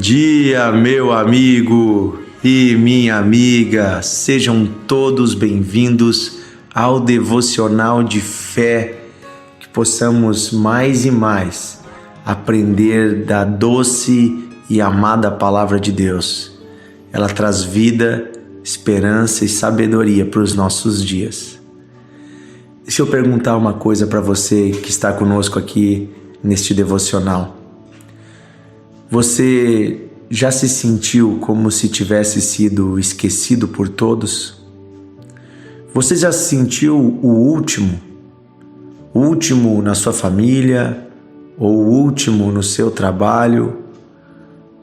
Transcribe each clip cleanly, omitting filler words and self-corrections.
dia, meu amigo e minha amiga, sejam todos bem-vindos ao Devocional de Fé, que possamos mais e mais aprender da doce e amada Palavra de Deus. Ela traz vida, esperança e sabedoria para os nossos dias. Deixa eu perguntar uma coisa para você que está conosco aqui neste devocional. Você já se sentiu como se tivesse sido esquecido por todos? Você já se sentiu o último na sua família ou o último no seu trabalho?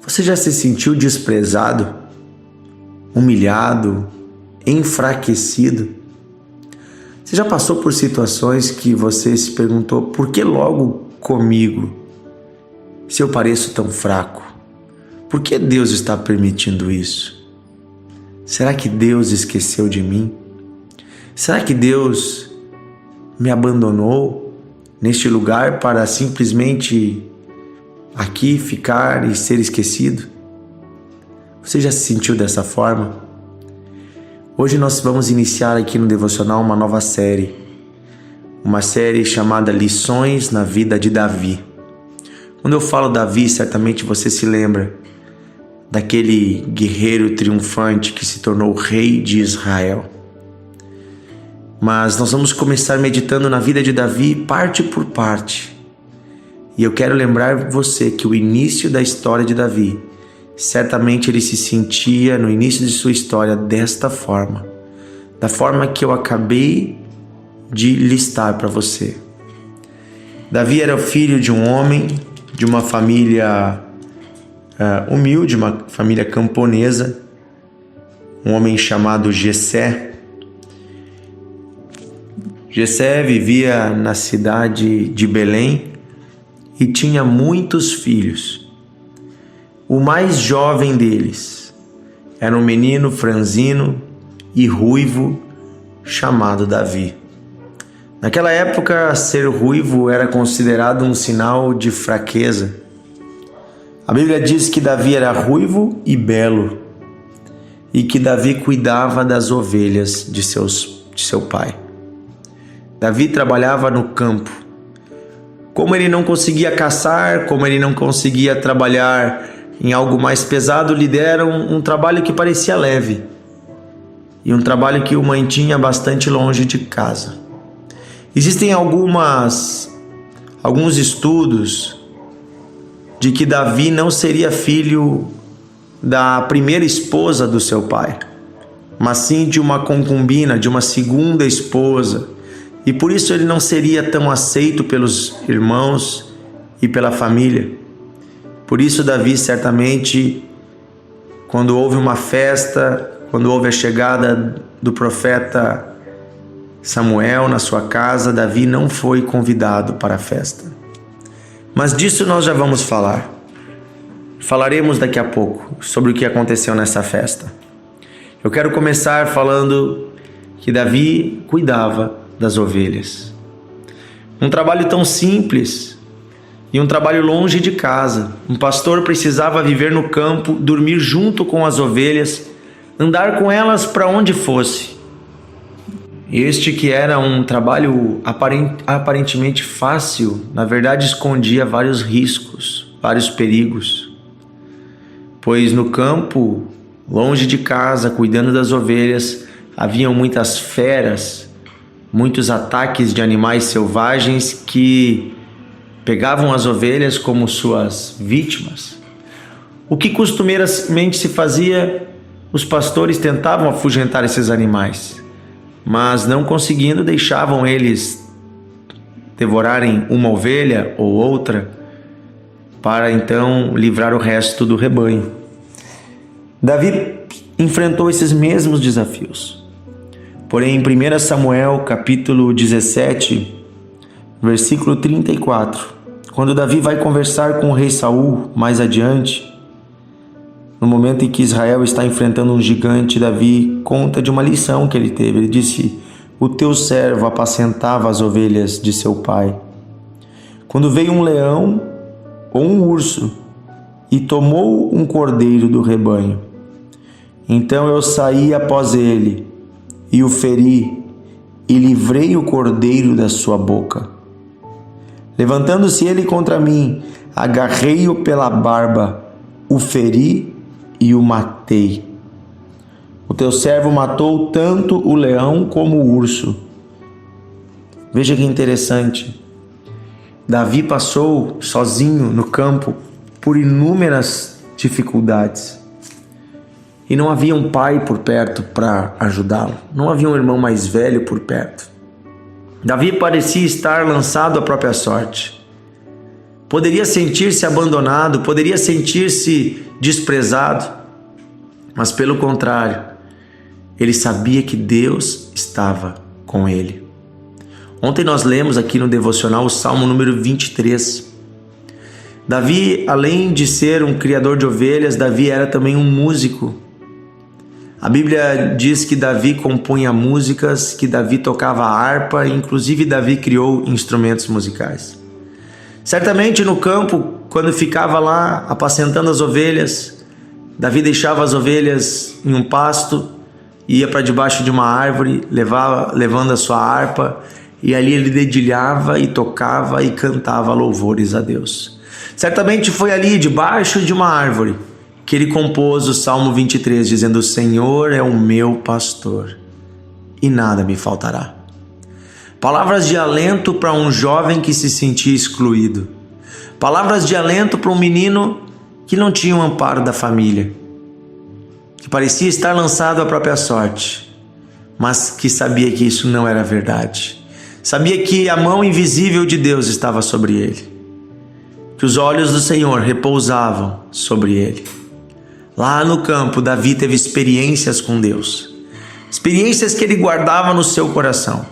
Você já se sentiu desprezado, humilhado, enfraquecido? Você já passou por situações que você se perguntou: por que logo comigo? Se eu pareço tão fraco, por que Deus está permitindo isso? Será que Deus esqueceu de mim? Será que Deus me abandonou neste lugar para simplesmente aqui ficar e ser esquecido? Você já se sentiu dessa forma? Hoje nós vamos iniciar aqui no Devocional uma nova série. Uma série chamada Lições na Vida de Davi. Quando eu falo Davi, certamente você se lembra daquele guerreiro triunfante que se tornou rei de Israel. Mas nós vamos começar meditando na vida de Davi parte por parte. E eu quero lembrar você que o início da história de Davi, certamente ele se sentia no início de sua história desta forma, da forma que eu acabei de listar para você. Davi era o filho de um homem, de uma família humilde, uma família camponesa, um homem chamado Jessé. Jessé vivia na cidade de Belém e tinha muitos filhos. O mais jovem deles era um menino franzino e ruivo chamado Davi. Naquela época, ser ruivo era considerado um sinal de fraqueza. A Bíblia diz que Davi era ruivo e belo e que Davi cuidava das ovelhas de seu pai. Davi trabalhava no campo. Como ele não conseguia caçar, como ele não conseguia trabalhar em algo mais pesado, lhe deram um trabalho que parecia leve e um trabalho que o mantinha bastante longe de casa. Existem alguns estudos de que Davi não seria filho da primeira esposa do seu pai, mas sim de uma concubina, de uma segunda esposa, e por isso ele não seria tão aceito pelos irmãos e pela família. Por isso Davi certamente, quando houve uma festa, quando houve a chegada do profeta Samuel na sua casa, Davi não foi convidado para a festa. Mas disso nós já vamos falar. Falaremos daqui a pouco sobre o que aconteceu nessa festa. Eu quero começar falando que Davi cuidava das ovelhas. Um trabalho tão simples e um trabalho longe de casa. Um pastor precisava viver no campo, dormir junto com as ovelhas, andar com elas para onde fosse. Este que era um trabalho aparentemente fácil, na verdade escondia vários riscos, vários perigos. Pois no campo, longe de casa, cuidando das ovelhas, haviam muitas feras, muitos ataques de animais selvagens que pegavam as ovelhas como suas vítimas. O que costumeiramente se fazia, os pastores tentavam afugentar esses animais, mas não conseguindo, deixavam eles devorarem uma ovelha ou outra para então livrar o resto do rebanho. Davi enfrentou esses mesmos desafios. Porém, em 1 Samuel capítulo 17, versículo 34, quando Davi vai conversar com o rei Saul mais adiante, no momento em que Israel está enfrentando um gigante, Davi conta de uma lição que ele teve. Ele disse: o teu servo apacentava as ovelhas de seu pai. Quando veio um leão ou um urso, e tomou um cordeiro do rebanho. Então eu saí após ele, e o feri, e livrei o cordeiro da sua boca. Levantando-se ele contra mim, agarrei-o pela barba, o feri e o matei. O teu servo matou tanto o leão como o urso. Veja que interessante. Davi passou sozinho no campo por inúmeras dificuldades. E não havia um pai por perto para ajudá-lo. Não havia um irmão mais velho por perto. Davi parecia estar lançado à própria sorte. Poderia sentir-se abandonado, poderia sentir-se desprezado. Mas pelo contrário, ele sabia que Deus estava com ele. Ontem nós lemos aqui no devocional o Salmo número 23. Davi, além de ser um criador de ovelhas, Davi era também um músico. A Bíblia diz que Davi compunha músicas, que Davi tocava harpa, inclusive Davi criou instrumentos musicais. Certamente no campo, quando ficava lá apacentando as ovelhas, Davi deixava as ovelhas em um pasto, ia para debaixo de uma árvore, levando a sua harpa, e ali ele dedilhava e tocava e cantava louvores a Deus. Certamente foi ali, debaixo de uma árvore, que ele compôs o Salmo 23, dizendo: o Senhor é o meu pastor, e nada me faltará. Palavras de alento para um jovem que se sentia excluído. Palavras de alento para um menino que não tinha o amparo da família, que parecia estar lançado à própria sorte, mas que sabia que isso não era verdade. Sabia que a mão invisível de Deus estava sobre ele, que os olhos do Senhor repousavam sobre ele. Lá no campo, Davi teve experiências com Deus, experiências que ele guardava no seu coração.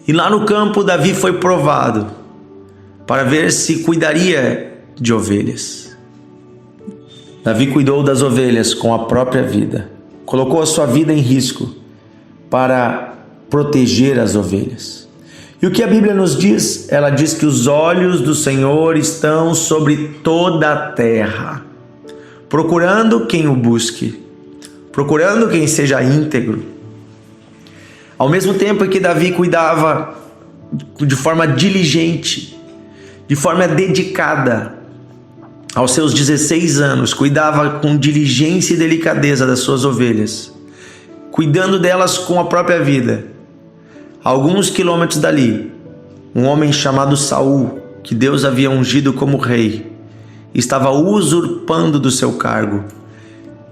E lá no campo, Davi foi provado para ver se cuidaria de ovelhas. Davi cuidou das ovelhas com a própria vida, colocou a sua vida em risco para proteger as ovelhas. E o que a Bíblia nos diz? Ela diz que os olhos do Senhor estão sobre toda a terra, procurando quem o busque, procurando quem seja íntegro. Ao mesmo tempo que Davi cuidava de forma diligente, de forma dedicada, aos seus 16 anos, cuidava com diligência e delicadeza das suas ovelhas, cuidando delas com a própria vida. A alguns quilômetros dali, um homem chamado Saul, que Deus havia ungido como rei, estava usurpando do seu cargo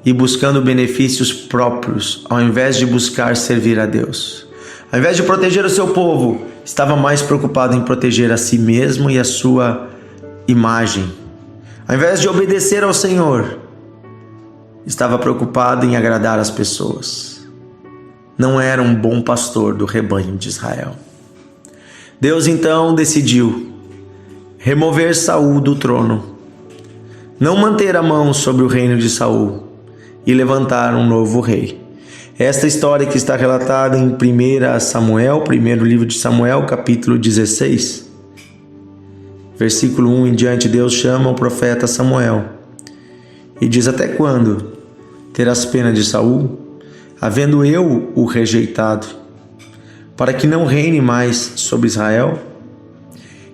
e buscando benefícios próprios, ao invés de buscar servir a Deus. Ao invés de proteger o seu povo, estava mais preocupado em proteger a si mesmo e a sua imagem. Ao invés de obedecer ao Senhor, estava preocupado em agradar as pessoas. Não era um bom pastor do rebanho de Israel. Deus então decidiu remover Saul do trono, não manter a mão sobre o reino de Saul e levantar um novo rei. Esta história que está relatada em 1 Samuel, primeiro livro de Samuel, capítulo 16, versículo 1 em diante, Deus chama o profeta Samuel e diz: até quando terás pena de Saul, havendo eu o rejeitado, para que não reine mais sobre Israel?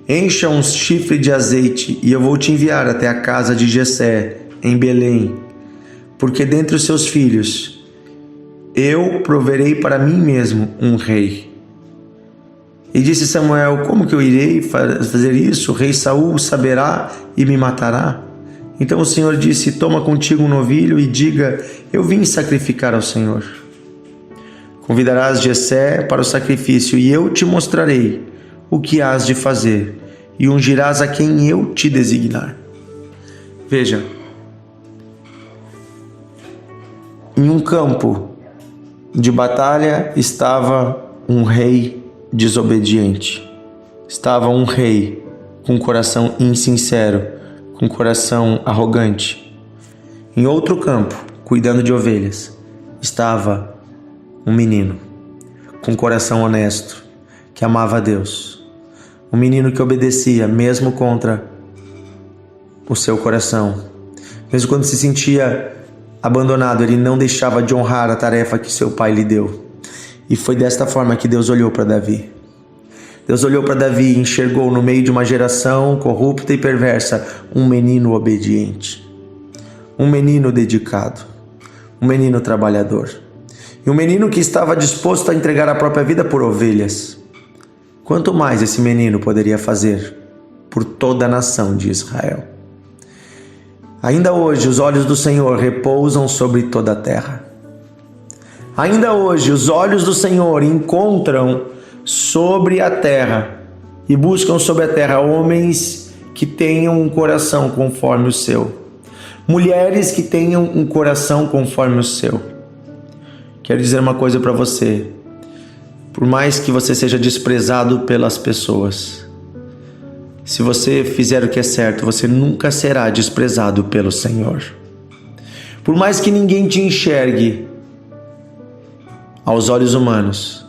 Encha um chifre de azeite e eu vou te enviar até a casa de Jessé, em Belém, porque dentre os seus filhos eu proverei para mim mesmo um rei. E disse Samuel: como que eu irei fazer isso? O rei Saul saberá e me matará. Então o Senhor disse: toma contigo um novilho e diga: eu vim sacrificar ao Senhor. Convidarás Jessé para o sacrifício e eu te mostrarei o que hás de fazer e ungirás a quem eu te designar. Veja, em um campo de batalha estava um rei desobediente, estava um rei com coração insincero, com coração arrogante. Em outro campo, cuidando de ovelhas, estava um menino com coração honesto, que amava a Deus. Um menino que obedecia mesmo contra o seu coração. Mesmo quando se sentia abandonado, ele não deixava de honrar a tarefa que seu pai lhe deu. E foi desta forma que Deus olhou para Davi. Deus olhou para Davi e enxergou no meio de uma geração corrupta e perversa um menino obediente, um menino dedicado, um menino trabalhador e um menino que estava disposto a entregar a própria vida por ovelhas. Quanto mais esse menino poderia fazer por toda a nação de Israel? Ainda hoje os olhos do Senhor repousam sobre toda a terra. Ainda hoje os olhos do Senhor encontram sobre a terra e buscam sobre a terra homens que tenham um coração conforme o seu, mulheres que tenham um coração conforme o seu. Quero dizer uma coisa para você: por mais que você seja desprezado pelas pessoas, se você fizer o que é certo, você nunca será desprezado pelo Senhor. Por mais que ninguém te enxergue aos olhos humanos,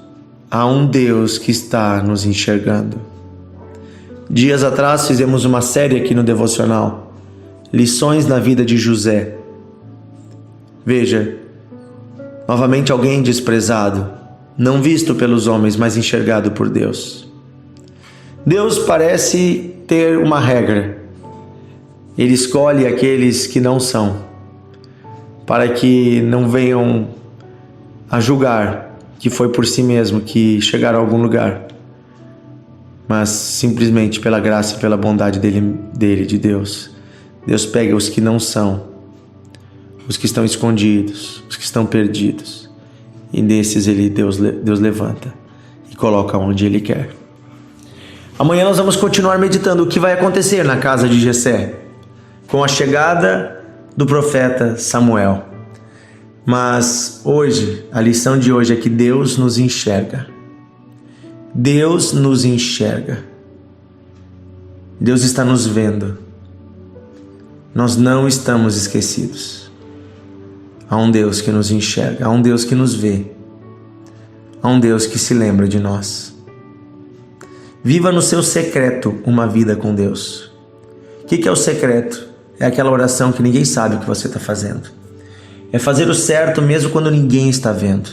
há um Deus que está nos enxergando. Dias atrás fizemos uma série aqui no Devocional, Lições na Vida de José. Veja, novamente alguém desprezado, não visto pelos homens, mas enxergado por Deus. Deus parece ter uma regra. Ele escolhe aqueles que não são, para que não venham a julgar que foi por si mesmo que chegaram a algum lugar, mas simplesmente pela graça e pela bondade de Deus. Deus pega os que não são, os que estão escondidos, os que estão perdidos, e desses Deus levanta e coloca onde Ele quer. Amanhã nós vamos continuar meditando o que vai acontecer na casa de Jessé, com a chegada do profeta Samuel. Mas hoje, a lição de hoje é que Deus nos enxerga. Deus nos enxerga. Deus está nos vendo. Nós não estamos esquecidos. Há um Deus que nos enxerga, há um Deus que nos vê, há um Deus que se lembra de nós. Viva no seu secreto uma vida com Deus. O que é o secreto? É aquela oração que ninguém sabe o que você está fazendo. É fazer o certo mesmo quando ninguém está vendo.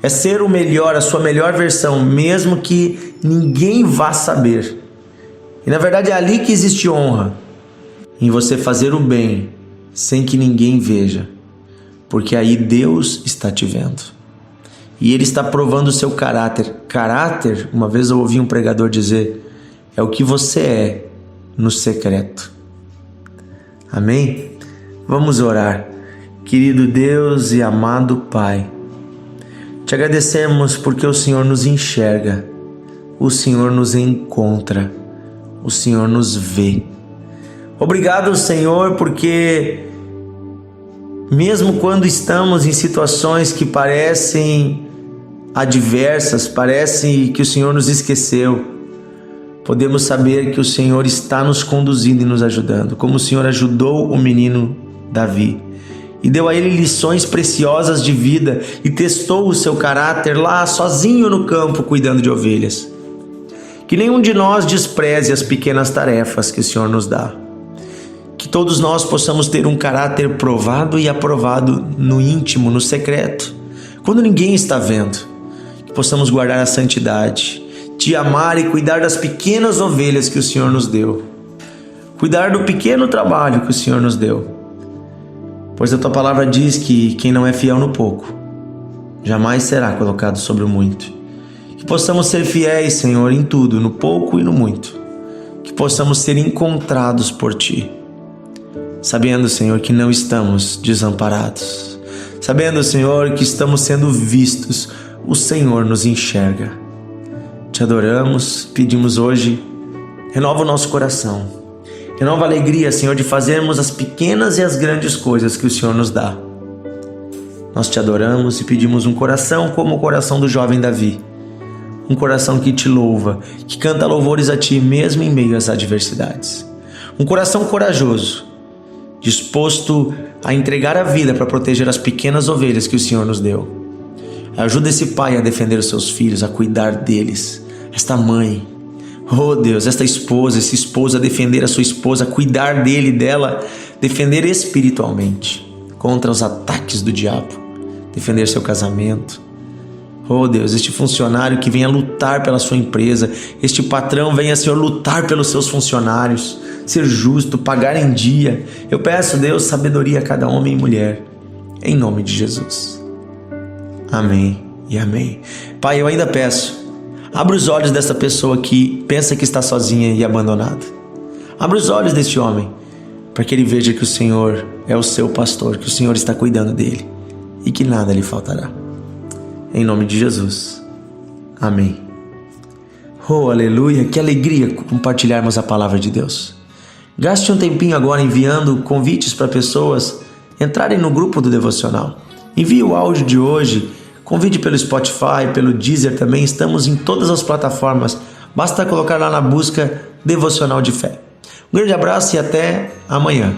É ser o melhor, a sua melhor versão, mesmo que ninguém vá saber. E na verdade é ali que existe honra, em você fazer o bem sem que ninguém veja, porque aí Deus está te vendo. E Ele está provando o seu caráter. Caráter, uma vez eu ouvi um pregador dizer, é o que você é no secreto. Amém? Vamos orar. Querido Deus e amado Pai, te agradecemos porque o Senhor nos enxerga, o Senhor nos encontra, o Senhor nos vê. Obrigado, Senhor, porque mesmo quando estamos em situações que parecem adversas, parece que o Senhor nos esqueceu, podemos saber que o Senhor está nos conduzindo e nos ajudando, como o Senhor ajudou o menino Davi e deu a ele lições preciosas de vida e testou o seu caráter lá sozinho no campo cuidando de ovelhas. Que nenhum de nós despreze as pequenas tarefas que o Senhor nos dá. Que todos nós possamos ter um caráter provado e aprovado no íntimo, no secreto, quando ninguém está vendo. Que possamos guardar a santidade, te amar e cuidar das pequenas ovelhas que o Senhor nos deu. Cuidar do pequeno trabalho que o Senhor nos deu. Pois a tua palavra diz que quem não é fiel no pouco, jamais será colocado sobre o muito. Que possamos ser fiéis, Senhor, em tudo, no pouco e no muito. Que possamos ser encontrados por Ti. Sabendo, Senhor, que não estamos desamparados. Sabendo, Senhor, que estamos sendo vistos. O Senhor nos enxerga. Te adoramos, pedimos hoje, renova o nosso coração. Renova a alegria, Senhor, de fazermos as pequenas e as grandes coisas que o Senhor nos dá. Nós te adoramos e pedimos um coração como o coração do jovem Davi. Um coração que te louva, que canta louvores a Ti mesmo em meio às adversidades. Um coração corajoso, disposto a entregar a vida para proteger as pequenas ovelhas que o Senhor nos deu. Ajuda esse pai a defender os seus filhos, a cuidar deles. Esta mãe, Oh Deus, esta esposa, esse esposo a defender a sua esposa, cuidar dele e dela, defender espiritualmente contra os ataques do diabo, defender seu casamento. Oh Deus, este funcionário que venha lutar pela sua empresa, este patrão venha, Senhor, lutar pelos seus funcionários, ser justo, pagar em dia. Eu peço, Deus, sabedoria a cada homem e mulher, em nome de Jesus. Amém e amém. Pai, eu ainda peço, abra os olhos dessa pessoa que pensa que está sozinha e abandonada. Abra os olhos deste homem, para que ele veja que o Senhor é o seu pastor, que o Senhor está cuidando dele e que nada lhe faltará. Em nome de Jesus. Amém. Oh, aleluia, que alegria compartilharmos a palavra de Deus. Gaste um tempinho agora enviando convites para pessoas entrarem no grupo do Devocional. Envie o áudio de hoje, convide pelo Spotify, pelo Deezer também, estamos em todas as plataformas. Basta colocar lá na busca Devocional de Fé. Um grande abraço e até amanhã.